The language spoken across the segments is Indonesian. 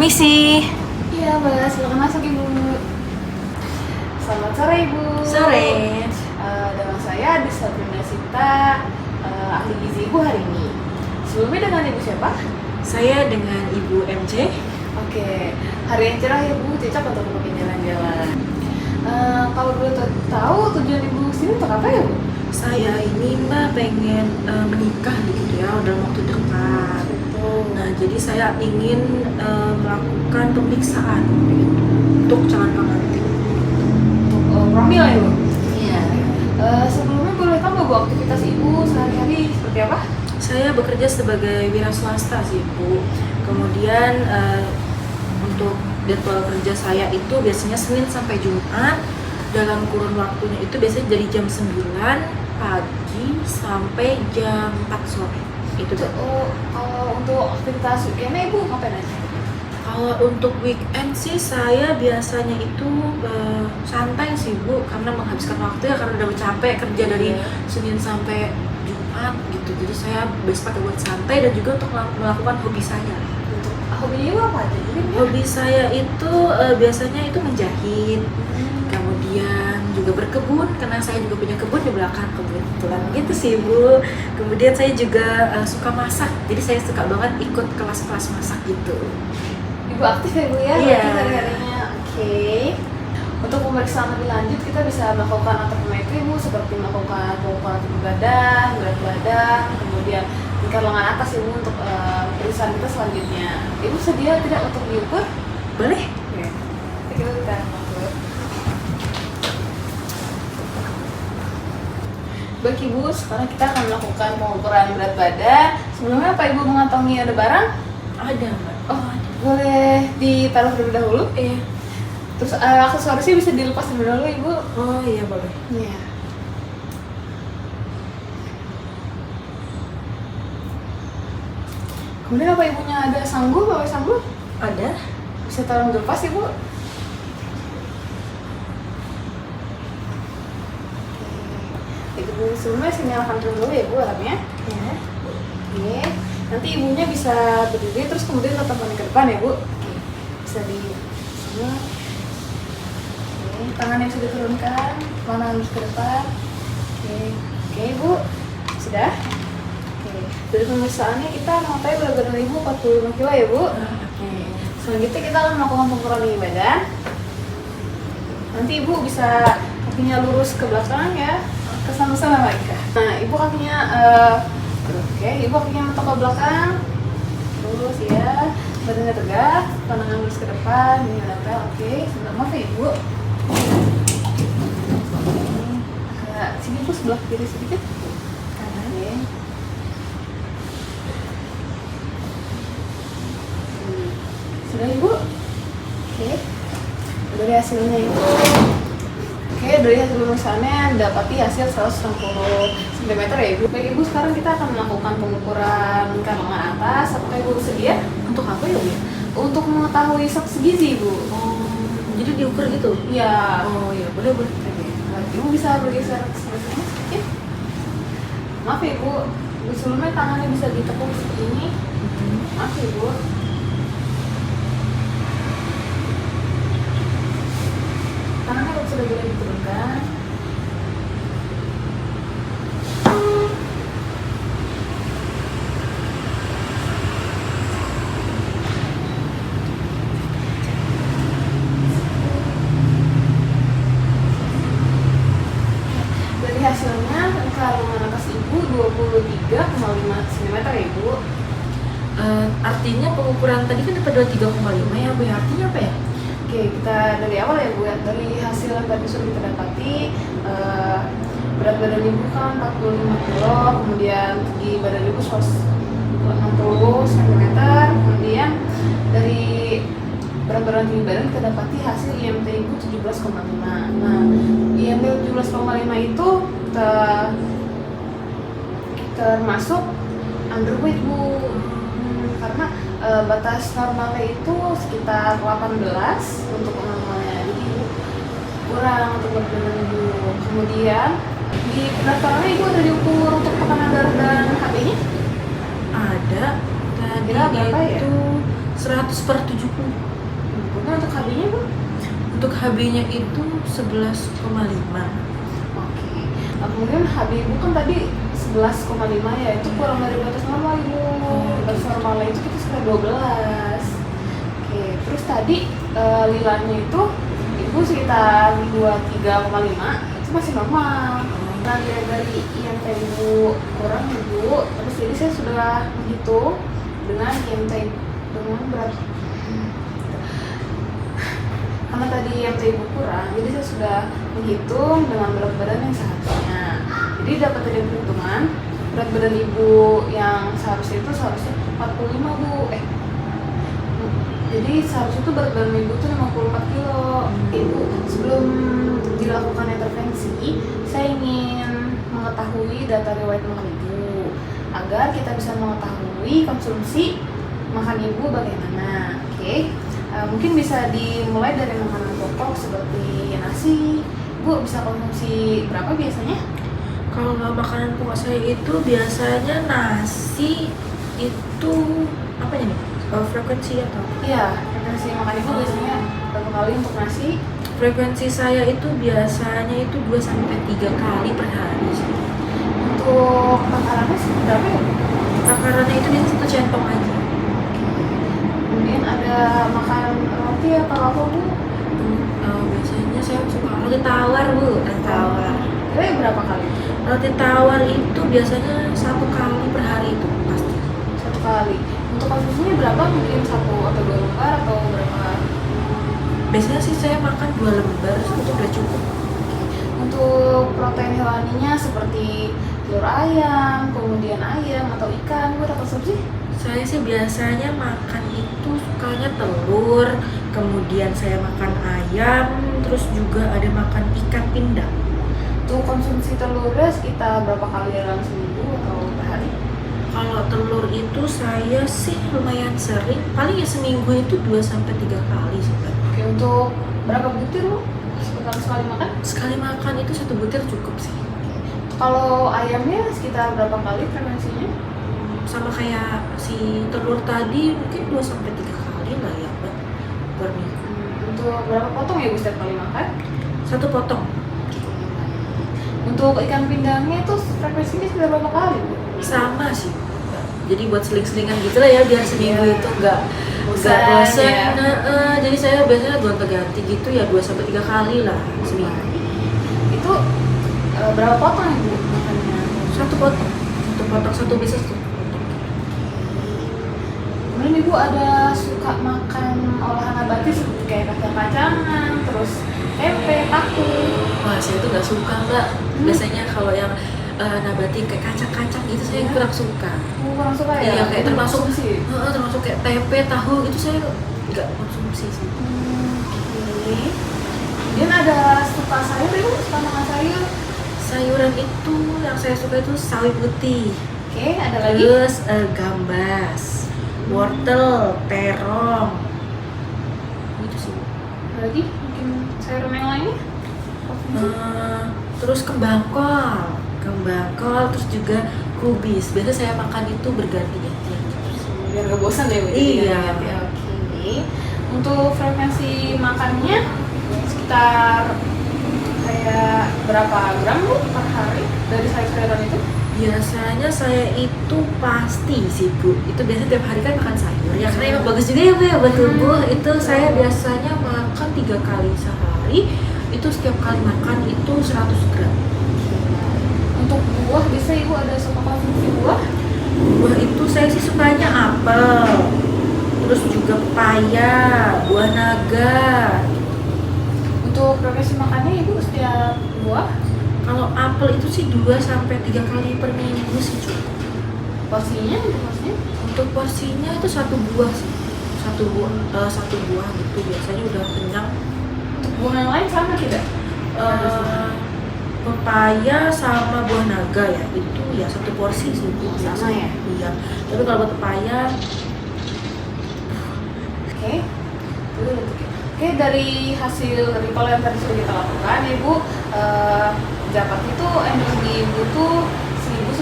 Permisi. Iya Mbak, silakan masuk Ibu. Selamat sore Ibu. Sore. Dengan saya Adi Sabrina Sita, ahli gizi Ibu hari ini. Sebelumnya dengan Ibu siapa? Saya dengan Ibu MC. Oke, hari yang cerah Ibu, cocok untuk mungkin jalan-jalan. Kalau boleh tahu tujuan Ibu sini untuk apa ya Bu? Saya ini Mbak pengen menikah gitu ya dalam waktu dekat. Nah, jadi saya ingin melakukan pemeriksaan gitu, untuk calon pengantin. Untuk promil ya Bu? Iya. Sebelumnya boleh tahu Bu aktivitas Ibu sehari-hari seperti apa? Saya bekerja sebagai wira swasta sih Bu. Kemudian untuk jadwal kerja saya itu biasanya Senin sampai Jumat. Dalam kurun waktunya itu biasanya dari jam 9 pagi sampai jam 4 sore. Itu tuh. Kalau untuk aktivitas weekendnya Ibu ngapain aja? Kalau untuk weekend sih saya biasanya itu santai sih Bu, karena menghabiskan waktu ya karena udah capek kerja dari Senin sampai Jumat gitu. Jadi saya biasa pakai buat santai dan juga untuk melakukan hobi saya. Untuk hobinya Ibu apa aja? Hobi saya itu biasanya itu menjahit, kemudian juga berkebun karena saya juga punya kebun di belakang kebetulan gitu sih Bu. Kemudian saya juga suka masak, jadi saya suka banget ikut kelas-kelas masak gitu. Ibu aktif ya Bu ya? Iya. Hari-harinya. Oke. Untuk pemeriksaan lebih lanjut kita bisa melakukan antropometri Bu, seperti melakukan pengukuran tinggi badan, berat badan, kemudian tingkat lengan atas Ibu untuk pemeriksaan kita selanjutnya. Ibu sedia tidak untuk diukur? Boleh? Oke. Kita ukur. Baik Ibu, sekarang kita akan melakukan pengukuran berat badan. Sebelumnya apa Ibu mengantongi ada barang? Ada Mbak. Oh, boleh ditaruh terlebih dahulu? Iya. Terus aksesorisnya bisa dilepas terlebih dahulu Ibu? Oh iya boleh. Iya. Kemudian apa Ibunya ada sanggul, bawa sanggul? Ada? Bisa tolong dilepas Ibu? Oke. Sebelumnya saya nyalakan dulu ya Bu alarmnya. Ya. Oke. Nanti Ibunya bisa berdiri terus kemudian letakkan ke depan ya Bu. Oke. Bisa di sini. Oke. Tangannya sudah diturunkan, mana harus ke depan. Oke. Oke Bu. Sudah? Oke. Dari pemeriksaannya kita mengetahui berat badan Ibu 45 kilo ya Bu. Oke. Selanjutnya kita akan melakukan pengukuran tinggi badan. Nanti Ibu bisa kakinya lurus ke belakang ya, ke sama-sama lagi. Nah, Ibu kakinya oke, Ibu kakinya mentok ke belakang. Terus ya, badannya tegak, pandangan lurus ke depan, ini nempel. Oke, sebentar maaf ya Ibu. Agak sini Bu, sebelah kiri sedikit. Kanan. Oke. Sudah Ibu? Oke. Dari hasilnya Ibu. Oke, dari hasil pemeriksaannya dapati hasil 160 cm ya Ibu. Baik Ibu, sekarang kita akan melakukan pengukuran kandungan atas. Apakah Ibu sedia? Untuk apa ya Bu? Untuk mengetahui status gizi Ibu. Oh, jadi diukur gitu? Iya. Oh iya boleh boleh. Ibu bisa bergeser ke sebelah sini sedikit. Maaf ya Ibu, sebelumnya tangannya bisa ditekuk seperti ini. Maaf ya Ibu. Tangannya sudah boleh diturunkan. Dari hasilnya, kandungan atas Ibu 23,5 cm ya Ibu. Artinya pengukuran tadi kan dapat 23,5 ya Bu, ya artinya apa ya? Oke, kita dari awal ya Bu, dari hasil yang tadi sudah kita dapati, berat badan Ibu kan 45 kilo, kemudian tinggi badan Ibu 160 cm, kemudian dari berat badan tinggi badan kita dapati hasil IMT Ibu 17,5. Nah, IMT 17,5 itu termasuk underweight Bu, karena batas normalnya itu sekitar 18 untuk normalnya, jadi kurang untuk berat badan Ibu. Kemudian di pendaftarannya Ibu ada diukur untuk tekanan darah dan HB-nya? Ada. Tadi Kira berapa ya? itu 110 1/70. Nah, untuk HB-nya Bu? Untuk HB-nya itu 11,5. Oke. Nah, kemudian HB Ibu kan tadi 11,5 ya, itu kurang dari batas normal Ibu. Batas normalnya itu kita sekitar 12. Oke, terus tadi lilanya itu Ibu sekitar 23,5, itu masih normal. Nah, lihat dari IMT Ibu kurang Ibu, terus jadi saya sudah menghitung dengan IMT dengan berat. Karena tadi IMT Ibu kurang, jadi saya sudah menghitung dengan berat badan yang seharusnya. Jadi dapat dari perhitungan berat badan Ibu yang seharusnya itu seharusnya 45 Bu. Jadi seharusnya itu berat badan Ibu itu 54 kilo. Ibu, sebelum dilakukan intervensi, saya ingin mengetahui data riwayat makan Ibu agar kita bisa mengetahui konsumsi makan Ibu bagaimana. Oke. Mungkin bisa dimulai dari makanan pokok seperti nasi. Bu bisa konsumsi berapa biasanya? Kalau makanan pokok saya itu biasanya nasi itu apa ini? Frekuensi atau? Iya, frekuensi makan Ibu biasanya berapa kali untuk nasi? Frekuensi saya itu biasanya itu 2-3 kali per hari. Untuk takarannya berapa ya? Takarannya itu biasanya 1 centong aja. Kemudian ada makan roti atau apa Bu? Biasanya saya suka roti tawar Bu, roti tawar. Kira berapa kali? Roti tawar itu biasanya 1 kali per hari itu pasti. 1 kali. Untuk konsumsinya berapa? Mungkin 1 atau 2 lembar atau berapa? Biasanya sih saya makan 2 lembar, itu udah cukup. Untuk protein hewaninya seperti telur ayam, kemudian ayam atau ikan, Bu ada konsumsi? Saya sih biasanya makan itu sukanya telur, kemudian saya makan ayam, terus juga ada makan ikan pindang. Untuk konsumsi telurnya sekitar berapa kali dalam seminggu atau per hari? Kalau telur itu saya sih lumayan sering, paling ya seminggu itu 2-3 kali sih Mbak. Oke, untuk berapa butir Bu? Sekitar sekali makan? Sekali makan itu 1 butir cukup sih. Kalau ayamnya sekitar berapa kali frekuensinya? Sama kayak si telur tadi mungkin 2-3 kali lah ya Mbak per minggu. Untuk berapa potong ya Bu setiap kali makan? 1 potong. Untuk ikan pindangnya itu frekuensinya sekitar berapa kali Bu? Sama sih Mbak. Jadi buat seling-selingan gitu lah ya biar seminggu Iya. itu nggak Bosan, bosan. ya. Jadi saya biasanya gonta-ganti gitu ya 2-3 kali lah seminggu. Itu berapa potong ya Bu makannya? 1 potong. 1 potong 1 bisa 1 potong. Kemudian Ibu ada suka makan olahan nabati seperti kayak kacang-kacangan, terus tempe, tahu. Wah saya tuh nggak suka Mbak. Biasanya kalau yang nabati kayak kacang-kacang gitu saya kurang suka. Kurang suka ya? Iya kayak Itu termasuk konsumsi? termasuk kayak tempe, tahu itu saya nggak konsumsi sih. Oke. Kemudian ada suka sayur Ibu? Suka makan sayur? Sayuran itu yang saya suka itu sawi putih. Oke, ada lagi? Terus gambas, wortel, terong. Gitu sih. Ada lagi? Mungkin sayur yang lainnya? Terus kembang kol, terus juga kubis. Biasanya saya makan itu berganti-ganti. Biar gak bosan ya Bu? Iya. Oke. Untuk frekuensi makannya sekitar kayak berapa gram Bu per hari dari sayur-sayuran itu? Biasanya saya itu pasti sih Bu. Itu biasanya tiap hari kan makan sayur. Ya karena emang bagus juga ya Bu ya buat tubuh. Itu saya biasanya makan 3 kali sehari. Itu setiap kali makan itu 100 gram. Untuk buah bisa Ibu ada suka konsumsi buah? Buah itu saya sih sukanya apel, terus juga pepaya, buah naga. Untuk frekuensi makannya Ibu setiap buah? Kalau apel itu sih 2-3 kali per minggu sih cukup. Porsinya untuk porsinya? Untuk porsinya itu 1 buah sih, satu buah gitu biasanya udah kenyang. Untuk buah yang lain sama tidak? Pepaya sama buah naga ya itu ya 1 porsi sih Bu. Sama ya? Iya. Tapi kalau buat pepaya Oke. Oke, dari hasil recall yang tadi sudah kita lakukan Ibu, dapat itu energi Ibu tuh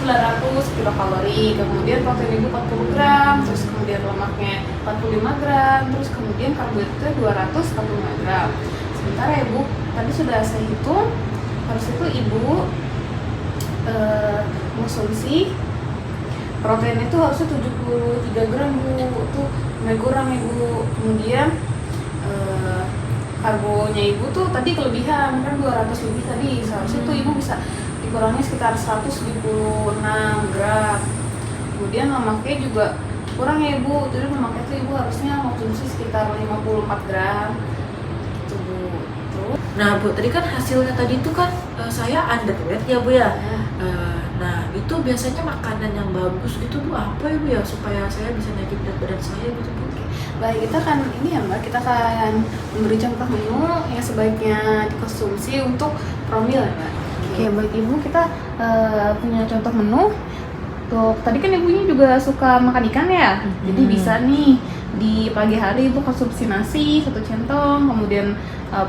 900 kilokalori, kemudian protein ibu 40 gram, terus kemudian lemaknya 45 gram, terus kemudian karbohidratnya 245 gram. Sementara ibu tadi sudah saya hitung, harus itu ibu konsumsi protein itu harusnya 73 gram bu, itu mulai kurang ibu. Kemudian karbonya ibu tuh tadi kelebihan kan 200 lebih tadi, seharusnya tuh ibu bisa dikurangi sekitar 176 gram. Kemudian lemaknya juga kurang ya ibu, jadi lemaknya tuh ibu harusnya konsumsi sekitar 54 gram gitu bu. Terus Nah Bu, tadi kan hasilnya tadi itu kan saya underweight ya Bu ya. Nah itu biasanya makanan yang bagus gitu Bu apa ya Bu ya, supaya saya bisa naikin berat badan saya gitu Bu? baik, kita kan ini ya mbak, kita akan memberi contoh menu yang sebaiknya dikonsumsi untuk promil ya mbak. Oke, baik ibu, kita punya contoh menu. Untuk tadi kan ibunya juga suka makan ikan ya, jadi bisa nih di pagi hari ibu konsumsi nasi 1 centong, kemudian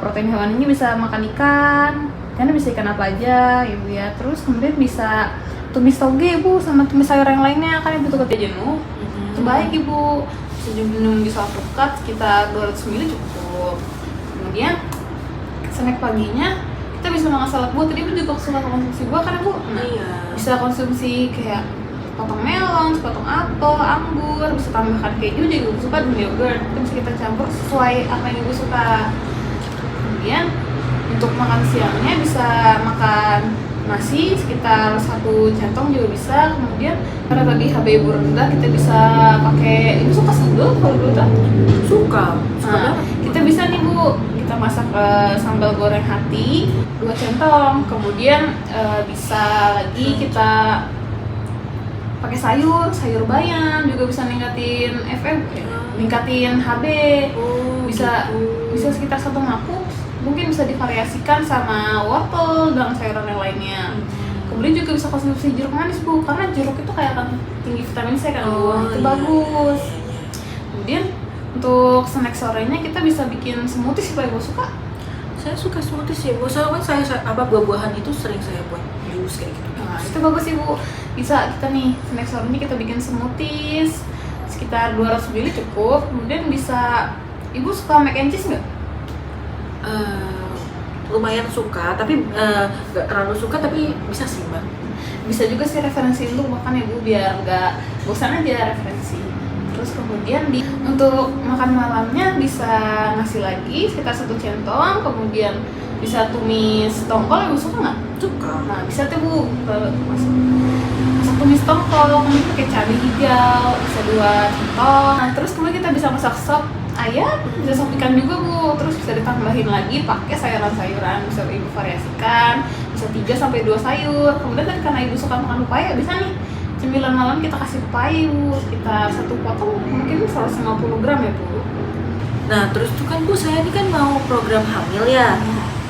protein hewan ini bisa makan ikan, karena bisa ikan apa aja ibu ya. Terus kemudian bisa tumis toge ibu sama tumis sayur yang lainnya, kan ibu tuh jenuh. Itu baik ibu, minum bisa alpukat sekitar 200 ml cukup. Kemudian snack paginya kita bisa makan salad buah. Tadi ibu juga suka konsumsi buah kan ibu? Nah, Iya. bisa konsumsi kayak potong melon, potong apel, anggur, bisa tambahkan keju juga ibu suka, dan yogurt. Itu bisa kita campur sesuai apa yang ibu suka. Kemudian untuk makan siangnya bisa makan nasi sekitar 1 centong juga bisa. Kemudian karena tadi HB ibu rendah, kita bisa pakai, ibu suka sambal kalau dulu kan? Suka Nah, banget. kita bisa nih bu, kita masak sambal goreng hati 2 centong. Kemudian bisa lagi kita pakai sayur bayam, juga bisa ningkatin ningkatin HB. Bisa bisa sekitar 1 mangkuk, mungkin bisa divariasikan sama wortel dan sayuran yang lainnya. Kemudian juga bisa konsumsi jeruk manis bu, karena jeruk itu kayak kan tinggi vitamin C kan bu, itu bagus. Kemudian untuk snack sorenya kita bisa bikin smoothie sih pak, ibu suka? Saya suka smoothie sih Bu, soalnya kan saya apa buah-buahan itu sering saya buat jus kayak gitu. Nah, itu bagus ibu, bisa kita nih snack sorenya kita bikin smoothies sekitar 200 ml cukup. Kemudian bisa, ibu suka mac and cheese nggak? Lumayan suka, tapi nggak terlalu suka, tapi bisa sih Mbak. Bisa juga sih referensi untuk makan ibu, biar nggak bosan aja referensi. Terus kemudian untuk makan malamnya bisa nasi lagi sekitar 1 centong, kemudian bisa tumis tongkol, ibu suka nggak? Suka. Nah bisa tuh bu, masak tumis tongkol, kemudian pakai cabai hijau, bisa 2 centong. Nah terus kemudian kita bisa masak sop ayam, bisa sop ikan juga bu, terus bisa ditambahin lagi pakai sayuran-sayuran, bisa ibu variasikan, bisa 3-2 sayur. Kemudian tadi karena ibu suka makan pepaya, bisa nih cemilan malam kita kasih pepaya bu, sekitar 1 potong mungkin 150 gram ya bu. Nah terus tuh kan Bu, saya ini kan mau program hamil ya.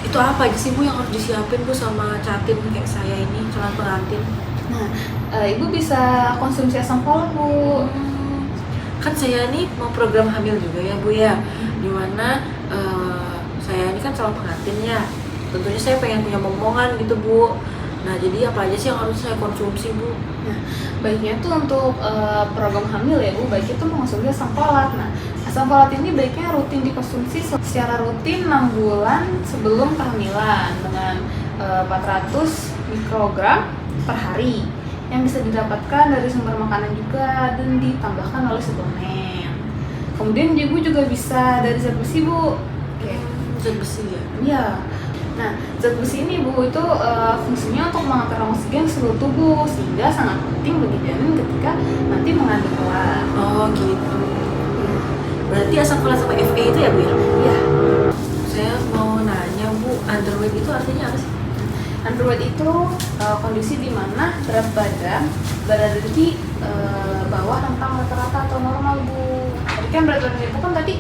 Itu apa aja sih Bu yang harus disiapin Bu sama catin kayak saya ini, calon pengantin? Nah ibu bisa konsumsi asam folat bu. Kan saya ini mau program hamil juga ya Bu ya, dimana saya ini kan calon pengantin ya, tentunya saya pengen punya momongan gitu Bu. Nah jadi apa aja sih yang harus saya konsumsi Bu? Nah baiknya tuh untuk program hamil ya bu, baiknya tuh mengonsumsi asam folat. Nah asam folat ini baiknya rutin dikonsumsi secara rutin 6 bulan sebelum kehamilan dengan 400 mikrogram per hari, yang bisa didapatkan dari sumber makanan juga dan ditambahkan oleh suplemen. Kemudian ibu juga bisa dari zat besi bu. Zat besi ya? Iya. Nah zat besi ini bu itu fungsinya untuk mengantar oksigen ke seluruh tubuh, sehingga sangat penting bagi janin ketika nanti mengandung kelak. Oh gitu. Berarti asam folat sama Fa itu ya Bu ya? Iya. Saya mau nanya Bu, underweight itu artinya apa sih? Underweight itu kondisi di mana berat badan berada di bawah rentang rata-rata atau normal bu. Tadi kan berat badan ibu kan tadi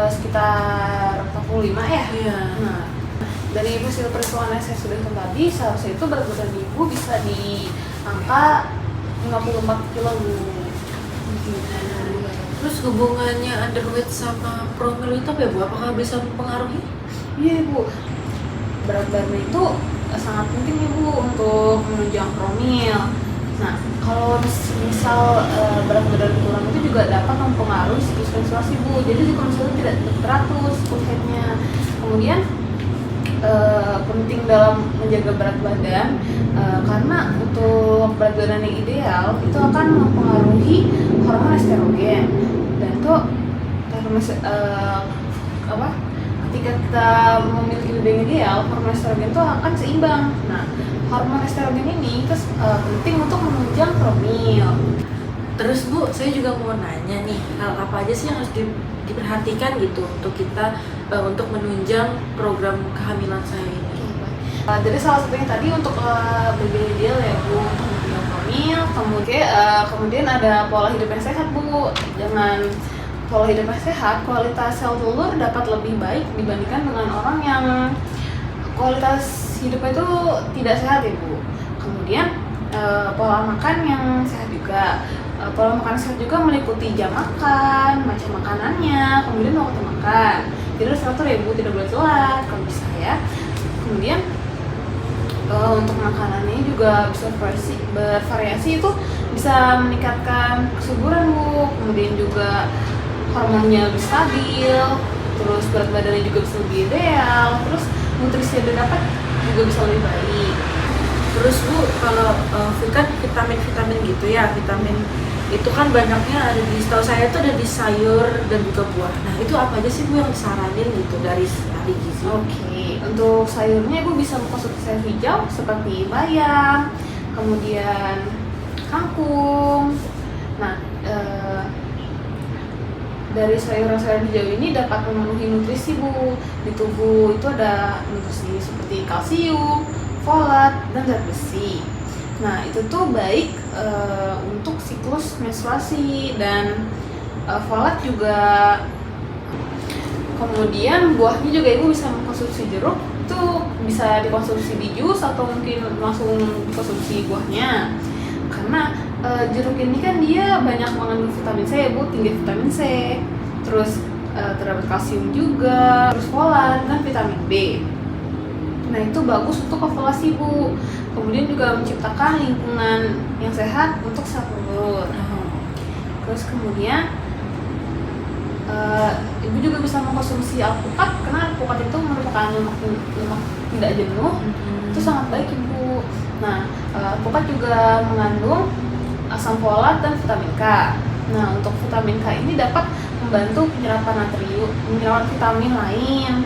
sekitar 45 ya. Iya. Nah, dari hasil perhitungan yang saya sudah hitung tadi, seharusnya itu berat badan ibu bisa di angka 54 kilo bu. Terus hubungannya underweight sama promil itu apa ya Bu? Apakah bisa mempengaruhi? Iya ibu, berat badan itu sangat penting ibu untuk menunjang promil. Kalau misal berat badan kurang itu juga dapat mempengaruhi siklus menstruasi Bu. Jadi siklus menstruasi tidak teratur siklus haidnya. Kemudian penting dalam menjaga berat badan karena untuk berat badan yang ideal itu akan mempengaruhi hormon estrogen dan itu ketika kita memiliki lebih ideal hormon estrogen itu akan seimbang. Nah, hormon estrogen ini penting untuk menunjang promil. Terus Bu, saya juga mau nanya nih, hal apa aja sih yang harus diperhatikan gitu untuk kita untuk menunjang program kehamilan saya ini? Jadi salah satunya tadi untuk lebih ideal ya Bu, untuk menunjang promil. Kemudian ada pola hidup yang sehat Bu. Dengan pola hidup yang sehat, kualitas sel telur dapat lebih baik dibandingkan dengan orang yang kualitas hidupnya itu tidak sehat ya Bu. Kemudian pola makan yang sehat juga. Pola makan sehat juga meliputi jam makan, macam makanannya, kemudian waktu makan. Jadi harus teratur ya Bu, tidak boleh telat kalau bisa ya. Kemudian untuk makanannya juga bisa bervariasi, itu bisa meningkatkan kesuburan Bu. Kemudian juga hormonnya lebih stabil, terus berat badannya juga bisa lebih ideal, terus nutrisi yang didapat juga bisa lebih baik. Terus Bu, kalau kan vitamin gitu ya, vitamin itu kan banyaknya ada setahu saya itu ada di sayur dan juga buah. Nah itu apa aja sih Bu yang disaranin gitu dari ahli gizi? Oke, untuk sayurnya Ibu bisa mengkonsumsi sayur hijau seperti bayam, kemudian kangkung. Nah, dari sayuran-sayuran hijau ini dapat memenuhi nutrisi Bu. Di tubuh itu ada nutrisi seperti kalsium, folat, dan zat besi. Nah, itu tuh baik untuk siklus menstruasi dan folat juga. Kemudian buahnya juga Ibu bisa mengkonsumsi jeruk, itu bisa dikonsumsi di jus atau mungkin langsung dikonsumsi buahnya. Karena jeruk ini kan dia banyak mengandung vitamin C ya Bu, tinggi vitamin C. Terus terdapat kalsium juga, terus folat dan vitamin B. Nah, itu bagus untuk ovulasi Bu. Kemudian juga menciptakan lingkungan yang sehat untuk sel telur. Terus kemudian Ibu juga bisa mengkonsumsi alpukat karena alpukat itu merupakan lemak tidak jenuh. Itu sangat baik Ibu. Nah, alpukat juga mengandung asam folat dan vitamin K. Nah, untuk vitamin K ini dapat membantu penyerapan natrium, menyerap vitamin lain,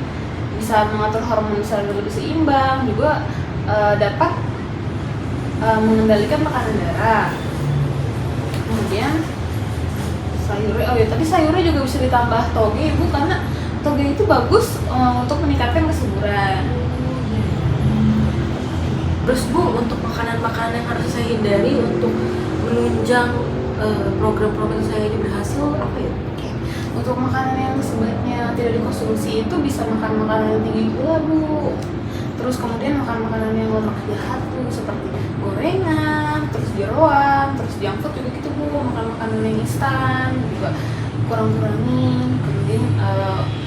bisa mengatur hormon sel lebih seimbang, juga dapat mengendalikan tekanan darah. Kemudian tadi sayurnya juga bisa ditambah toge Ibu, karena toge itu bagus untuk meningkatkan kesuburan. Terus Bu, untuk makanan-makanan yang harus saya hindari untuk menunjang program-program saya ini berhasil apa ya? Untuk makanan yang sebaiknya tidak dikonsumsi itu bisa makan makanan yang tinggi gula Bu. Terus kemudian makan makanan yang lemak jahat tuh seperti gorengan, terus jeroan, terus junk food juga gitu Bu. Makan makanan yang instan juga kurang-kurangin. Kemudian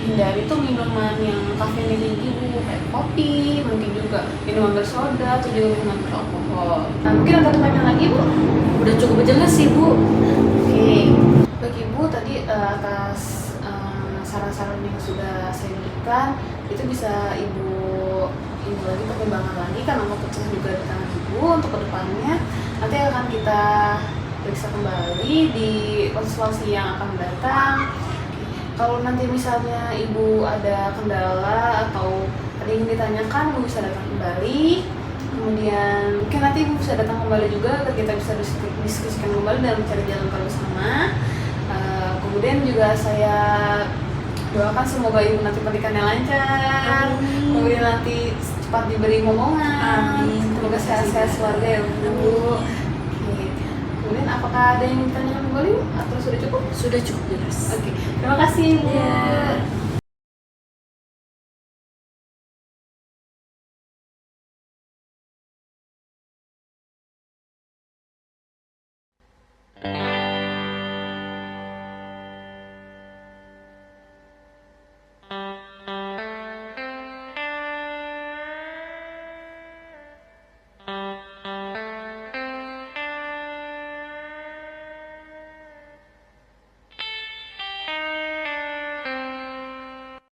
hindari tuh minuman yang kafeinnya tinggi Bu, kayak kopi, mungkin juga minuman bersoda atau juga minuman beralkohol. Nah, mungkin ada pertanyaan lagi Bu? Udah cukup jelas sih Bu. Oke. Bagi Ibu tadi atas saran-saran yang sudah saya berikan, itu bisa Ibu lagi pertimbangan lagi karena mau pecah juga di tangan Ibu untuk kedepannya. Nanti akan kita periksa kembali di konsultasi yang akan datang. Kalau nanti misalnya Ibu ada kendala atau ada yang ditanyakan, Ibu bisa datang kembali. Kemudian mungkin nanti Ibu bisa datang kembali juga agar kita bisa diskusikan kembali dan mencari jalan bersama. Kemudian juga saya doakan semoga Ibu nanti pernikahannya lancar. Kemudian nanti cepat diberi momongan. Semoga sehat-sehat keluarga ya Bu. Oke. Kemudian apakah ada yang ditanyakan kembali atau sudah cukup? Sudah cukup jelas. Oke. Terima kasih Bu. Yeah.